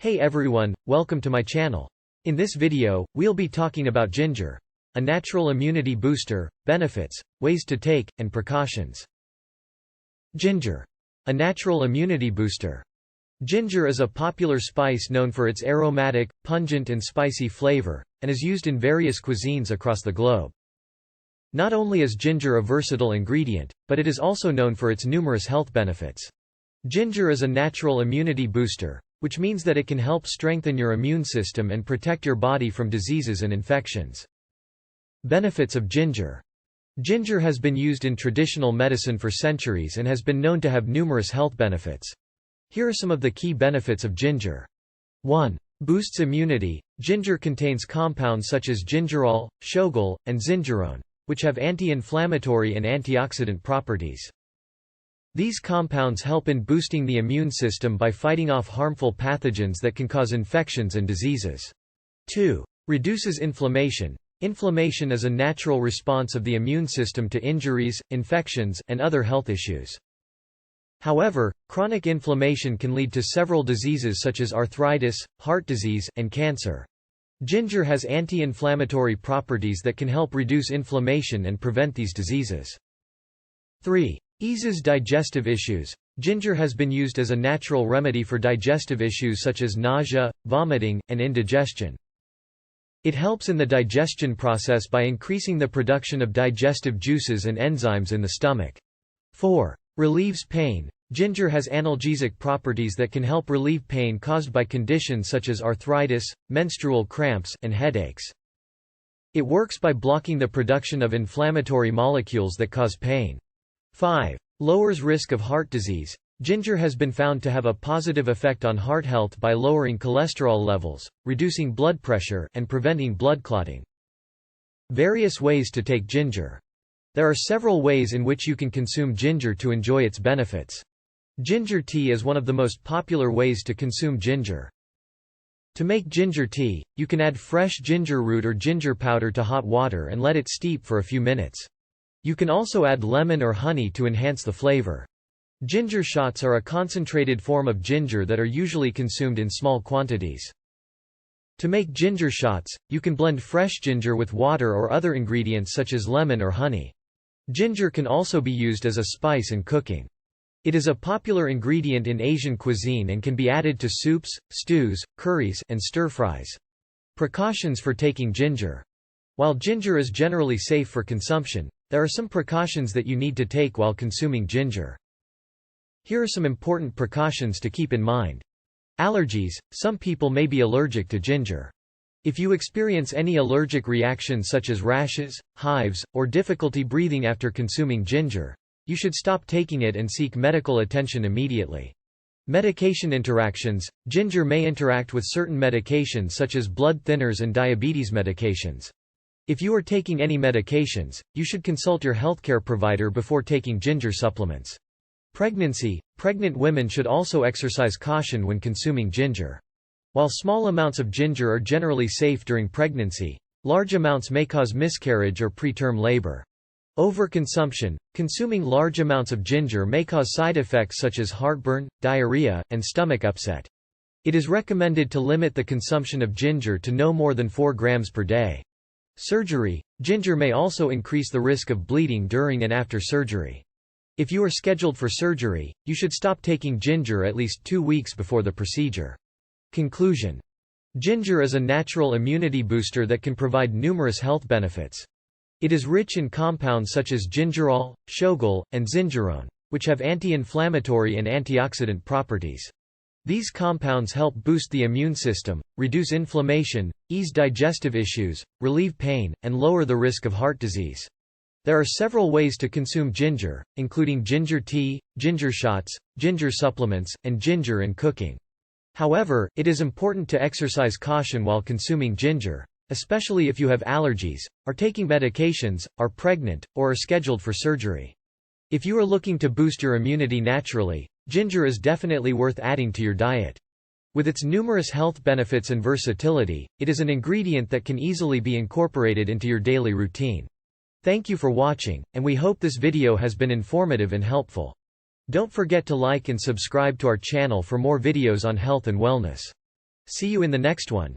Hey everyone, welcome to my channel. In this video, we'll be talking about ginger, a natural immunity booster, benefits, ways to take, and precautions. Ginger, a natural immunity booster. Ginger is a popular spice known for its aromatic, pungent and spicy flavor, and is used in various cuisines across the globe. Not only is ginger a versatile ingredient, but it is also known for its numerous health benefits. Ginger is a natural immunity booster, which means that it can help strengthen your immune system and protect your body from diseases and infections. Benefits of ginger. Ginger has been used in traditional medicine for centuries and has been known to have numerous health benefits. Here are some of the key benefits of ginger. 1. Boosts immunity. Ginger contains compounds such as gingerol, shogaol, and zingerone, which have anti-inflammatory and antioxidant properties. These compounds help in boosting the immune system by fighting off harmful pathogens that can cause infections and diseases. 2. Reduces inflammation. Inflammation is a natural response of the immune system to injuries, infections, and other health issues. However, chronic inflammation can lead to several diseases such as arthritis, heart disease, and cancer. Ginger has anti-inflammatory properties that can help reduce inflammation and prevent these diseases. 3. Eases digestive issues. Ginger has been used as a natural remedy for digestive issues such as nausea, vomiting, and indigestion. It helps in the digestion process by increasing the production of digestive juices and enzymes in the stomach. 4. Relieves pain. Ginger has analgesic properties that can help relieve pain caused by conditions such as arthritis, menstrual cramps, and headaches. It works by blocking the production of inflammatory molecules that cause pain. 5. Lowers risk of heart disease. Ginger has been found to have a positive effect on heart health by lowering cholesterol levels, reducing blood pressure, and preventing blood clotting. Various ways to take ginger. There are several ways in which you can consume ginger to enjoy its benefits. Ginger tea is one of the most popular ways to consume ginger. To make ginger tea, you can add fresh ginger root or ginger powder to hot water and let it steep for a few minutes. You can also add lemon or honey to enhance the flavor. Ginger shots are a concentrated form of ginger that are usually consumed in small quantities. To make ginger shots, you can blend fresh ginger with water or other ingredients such as lemon or honey. Ginger can also be used as a spice in cooking. It is a popular ingredient in Asian cuisine and can be added to soups, stews, curries, and stir-fries. Precautions for taking ginger. While ginger is generally safe for consumption, there are some precautions that you need to take while consuming ginger. Here are some important precautions to keep in mind. Allergies. Some people may be allergic to ginger. If you experience any allergic reactions such as rashes, hives, or difficulty breathing after consuming ginger, you should stop taking it and seek medical attention immediately. Medication interactions. Ginger may interact with certain medications such as blood thinners and diabetes medications. If you are taking any medications, you should consult your healthcare provider before taking ginger supplements. Pregnancy. Pregnant women should also exercise caution when consuming ginger. While small amounts of ginger are generally safe during pregnancy, large amounts may cause miscarriage or preterm labor. Overconsumption. Consuming large amounts of ginger may cause side effects such as heartburn, diarrhea, and stomach upset. It is recommended to limit the consumption of ginger to no more than 4 grams per day. Surgery. Ginger may also increase the risk of bleeding during and after surgery. If you are scheduled for surgery, you should stop taking ginger at least 2 weeks before the procedure. Conclusion. Ginger is a natural immunity booster that can provide numerous health benefits. It is rich in compounds such as gingerol, shogaol, and zingerone, which have anti-inflammatory and antioxidant properties. These compounds help boost the immune system, reduce inflammation, ease digestive issues, relieve pain, and lower the risk of heart disease. There are several ways to consume ginger, including ginger tea, ginger shots, ginger supplements, and ginger in cooking. However, it is important to exercise caution while consuming ginger, especially if you have allergies, are taking medications, are pregnant, or are scheduled for surgery. If you are looking to boost your immunity naturally, ginger is definitely worth adding to your diet. With its numerous health benefits and versatility, it is an ingredient that can easily be incorporated into your daily routine. Thank you for watching, and we hope this video has been informative and helpful. Don't forget to like and subscribe to our channel for more videos on health and wellness. See you in the next one.